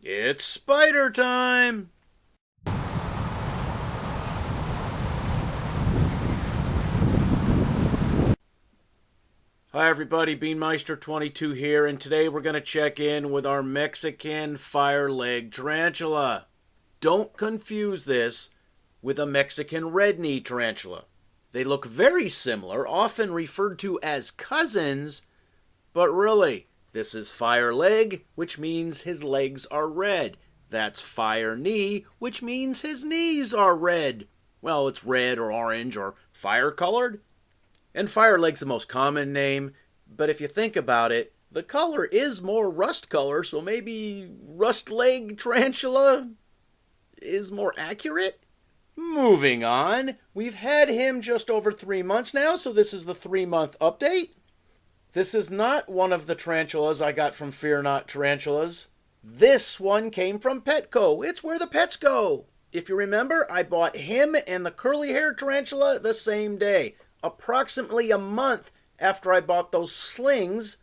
It's spider time! Hi everybody, Beanmeister22 here, and today we're going to check in with our Mexican Fireleg Tarantula. Don't confuse this with a Mexican redknee tarantula. They look very similar, often referred to as cousins, but really, this is Fireleg, which means his legs are red. That's Fireknee, which means his knees are red. Well, it's red or orange or fire-colored. And Fireleg's the most common name, but if you think about it, the color is more rust color, so maybe rustleg tarantula is more accurate? Moving on, we've had him just over 3 months now, so this is the 3-month update. This is not one of the tarantulas I got from Fear Not Tarantulas. This one came from Petco. It's where the pets go. If you remember, I bought him and the curly-haired tarantula the same day, approximately a month after I bought those slings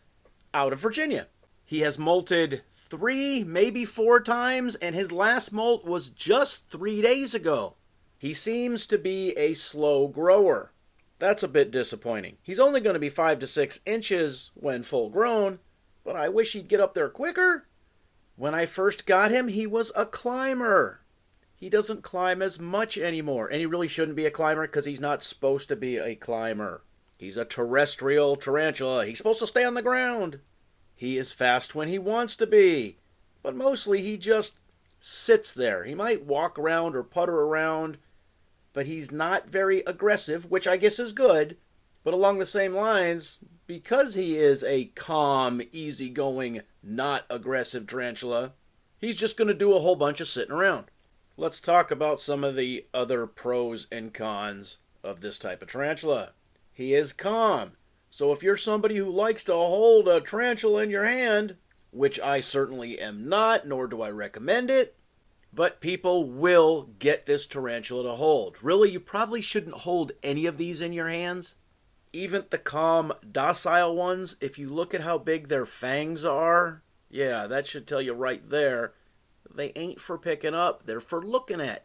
out of Virginia. He has molted 3, maybe 4 times, and his last molt was just 3 days ago. He seems to be a slow grower. That's a bit disappointing. He's only going to be 5 to 6 inches when full grown, but I wish he'd get up there quicker. When I first got him, he was a climber. He doesn't climb as much anymore, and he really shouldn't be a climber because he's not supposed to be a climber. He's a terrestrial tarantula. He's supposed to stay on the ground. He is fast when he wants to be, but mostly he just sits there. He might walk around or putter around, but he's not very aggressive, which I guess is good. But along the same lines, because he is a calm, easygoing, not aggressive tarantula, he's just going to do a whole bunch of sitting around. Let's talk about some of the other pros and cons of this type of tarantula. He is calm, so if you're somebody who likes to hold a tarantula in your hand, which I certainly am not, nor do I recommend it, but people will get this tarantula to hold. Really, you probably shouldn't hold any of these in your hands. Even the calm, docile ones, if you look at how big their fangs are, yeah, that should tell you right there. They ain't for picking up, they're for looking at.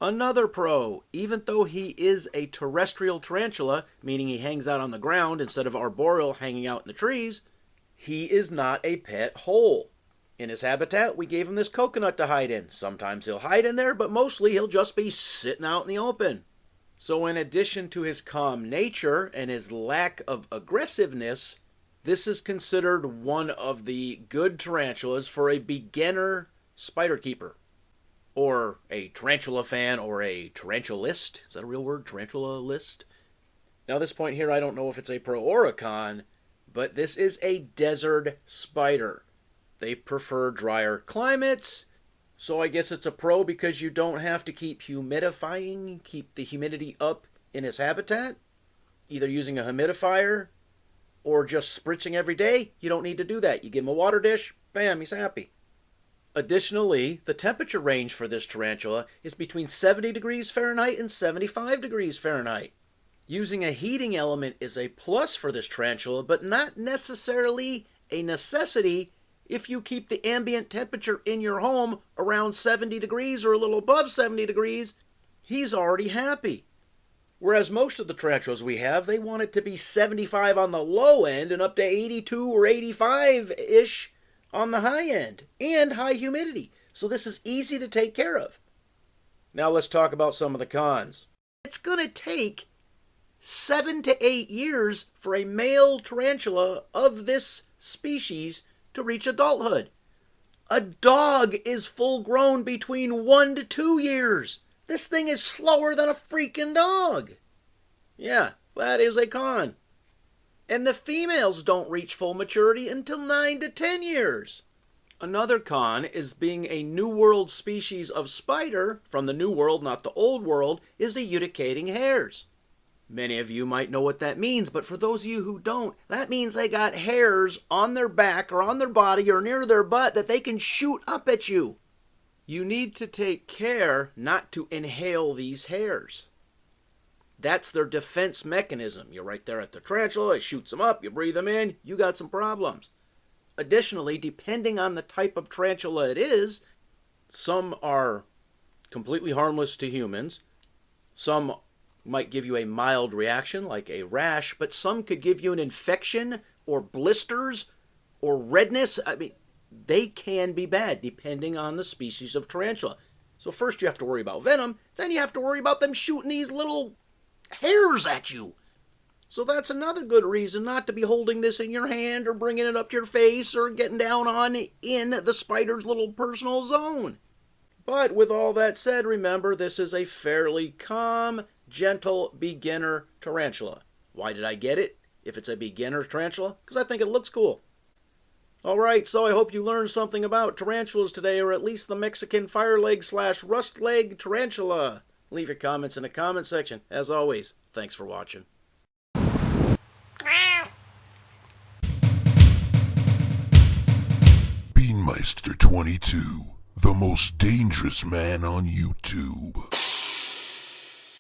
Another pro, even though he is a terrestrial tarantula, meaning he hangs out on the ground instead of arboreal hanging out in the trees, he is not a pet hole. In his habitat, we gave him this coconut to hide in. Sometimes he'll hide in there, but mostly he'll just be sitting out in the open. So in addition to his calm nature and his lack of aggressiveness, this is considered one of the good tarantulas for a beginner spider keeper. Or a tarantula fan, or a tarantulist. Is that a real word? Tarantulalist? Now, this point here, I don't know if it's a pro or a con, but this is a desert spider. They prefer drier climates, so I guess it's a pro because you don't have to keep humidifying, keep the humidity up in his habitat. Either using a humidifier or just spritzing every day. You don't need to do that. You give him a water dish, bam, he's happy. Additionally, the temperature range for this tarantula is between 70 degrees Fahrenheit and 75 degrees Fahrenheit. Using a heating element is a plus for this tarantula, but not necessarily a necessity if you keep the ambient temperature in your home around 70 degrees or a little above 70 degrees. He's already happy. Whereas most of the tarantulas we have, they want it to be 75 on the low end and up to 82 or 85-ish on the high end, and high humidity. So this is easy to take care of. Now let's talk about some of the cons. It's going to take 7 to 8 years for a male tarantula of this species to reach adulthood. A dog is full grown between 1 to 2 years. This thing is slower than a freaking dog. Yeah, that is a con. And the females don't reach full maturity until 9 to 10 years. Another con is being a New World species of spider, from the New World, not the Old World, is the urticating hairs. Many of you might know what that means, but for those of you who don't, that means they got hairs on their back or on their body or near their butt that they can shoot up at you. You need to take care not to inhale these hairs. That's their defense mechanism. You're right there at the tarantula, it shoots them up, you breathe them in, you got some problems. Additionally, depending on the type of tarantula it is, some are completely harmless to humans. Some might give you a mild reaction, like a rash, but some could give you an infection or blisters or redness. I mean, they can be bad depending on the species of tarantula. So first you have to worry about venom, then you have to worry about them shooting these little hairs at you. So that's another good reason not to be holding this in your hand or bringing it up to your face or getting down on in the spider's little personal zone. But with all that said, remember, this is a fairly calm, gentle beginner tarantula. Why did I get it if it's a beginner tarantula? Because I think it looks cool. Alright, so I hope you learned something about tarantulas today, or at least the Mexican Fireleg / rustleg tarantula. Leave your comments in the comment section. As always, thanks for watching. Beanmeister 22, the most dangerous man on YouTube.